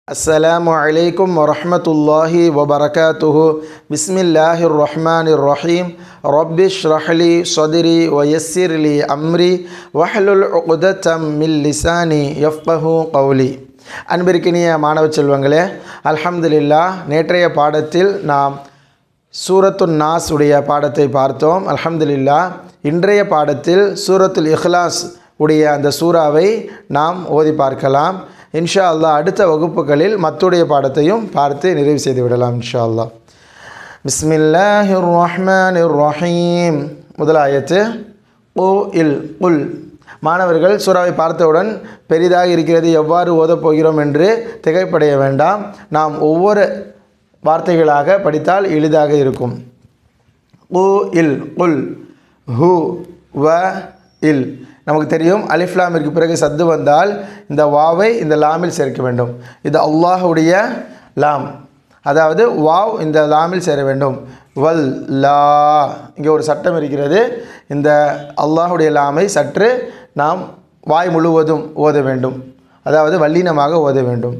السلام عليكم ورحمة الله وبركاته بسم الله الرحمن الرحيم رب اشرح لي صدري ويسر لي أمري واحلل عقدة من لساني يفقه قولي அன்பிற்கினிய மாணவ செல்வங்களே, அல்ஹம்துலில்லாஹ், நேற்றைய பாடத்தில் நாம் சூரத்துன் நாஸ் உடைய பாடத்தை பார்த்தோம். அல்ஹம்துலில்லாஹ், இன்றைய பாடத்தில் சூரத்துல் இஹ்லாஸ் உடைய அந்த சூறாவை நாம் ஓதி பார்க்கலாம். இன்ஷா அல்லாஹ் அடுத்த வகுப்புகளில் மத்துடைய பாடத்தையும் பார்த்து நிறைவு செய்து விடலாம் இன்ஷா அல்லாஹ். பிஸ்மில்லாஹிர் ரஹ்மானிர் ரஹீம். முதல் ஆயத்து குல். மாணவர்கள் சூறாவை பார்த்தவுடன் பெரிதாக இருக்கிறது, எவ்வாறு ஓதப் போகிறோம் என்று திகைப்படைய வேண்டாம். நாம் ஒவ்வொரு வார்த்தைகளாக படித்தால் எளிதாக இருக்கும். குல் ஹு வ இல். நமக்கு தெரியும், அலிஃப் லாமிற்கு பிறகு சத்து வந்தால் இந்த வாவை இந்த லாமில் சேர்க்க வேண்டும். இது அல்லாஹுடைய லாம், அதாவது வாவ் இந்த லாமில் சேர வேண்டும். வல் லா, இங்கே ஒரு சட்டம் இருக்கிறது. இந்த அல்லாஹுடைய லாமை சற்று நாம் வாய் முழுவதும் ஓத வேண்டும், அதாவது வல்லினமாக ஓத வேண்டும்.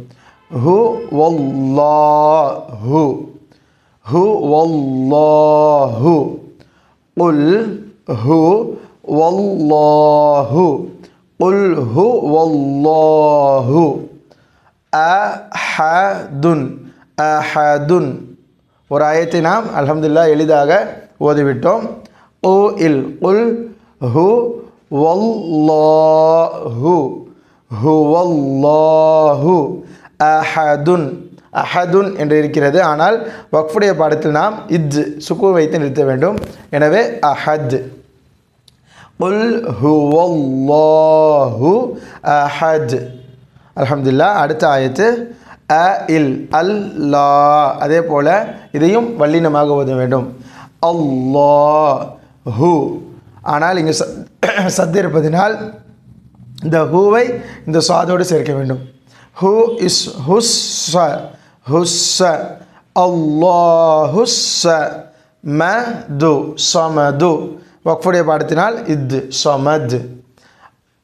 ஹு வல்லாஹு, ஹு வல்லாஹு. குல் ஹு வல்லாஹு, குல் ஹு வல்லாஹு. அஹதுன், அஹதுன். ஒரு ஆயத்தை நாம் அல்ஹம்துலில்லாஹ் எளிதாக ஓதிவிட்டோம். குல் ஹு வல்லாஹு, ஹு வல்லாஹு. அஹதுன், அஹதுன் என்று இருக்கிறது. ஆனால் வக்ஃபுடைய பாடத்தில் நாம் சுக்கூன் வைத்து நிறுத்த வேண்டும். எனவே அஹத். குல் ஹுவல்லாஹு அஹத். அல்ஹம்துலில்லாஹ். அடுத்த ஆயத்து இல் அல்லாஹ். அதே போல் இதையும் வல்லினமாக ஓத வேண்டும். அல்லாஹு. ஆனால் இங்கு சத்து இருப்பதினால் இந்த ஹூவை இந்த சாதோடு சேர்க்க வேண்டும். ஹு இஸ் ஹுஸ்ஸ, ஹுஸ்ஸ. அல்லாஹுஸ்ஸ மது, சமது. வக்ஃபுடைய பாடத்தினால் சமத்.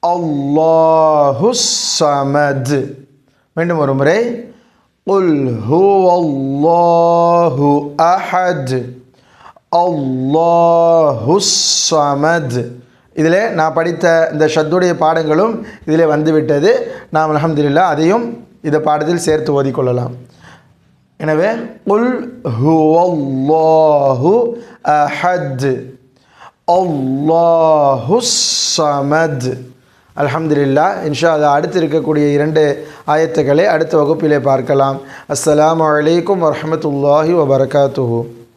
அல்லாஹுஸ் சமத். மீண்டும் ஒரு முறை. குல் ஹுவல்லாஹு அஹத், அல்லாஹுஸ் சமத். இதில் நான் படித்த இந்த ஷத்துடைய பாடங்களும் இதில் வந்துவிட்டது. நாம் அல்ஹம்துலில்லாஹ் அதையும் இந்த பாடத்தில் சேர்த்து ஓதிக்கொள்ளலாம். எனவே குல் ஹுவல்லாஹு அஹத், அல்லாஹுஸ் சமத். அல்ஹம்துலில்லாஹ். இன்ஷா அல்லாஹ் அடுத்து இருக்கக்கூடிய 2 ஆயத்துக்களை அடுத்த வகுப்பிலே பார்க்கலாம். அஸ்ஸலாமு அலைக்கும் வரஹ்மத்துல்லாஹி வபரகாத்துஹு.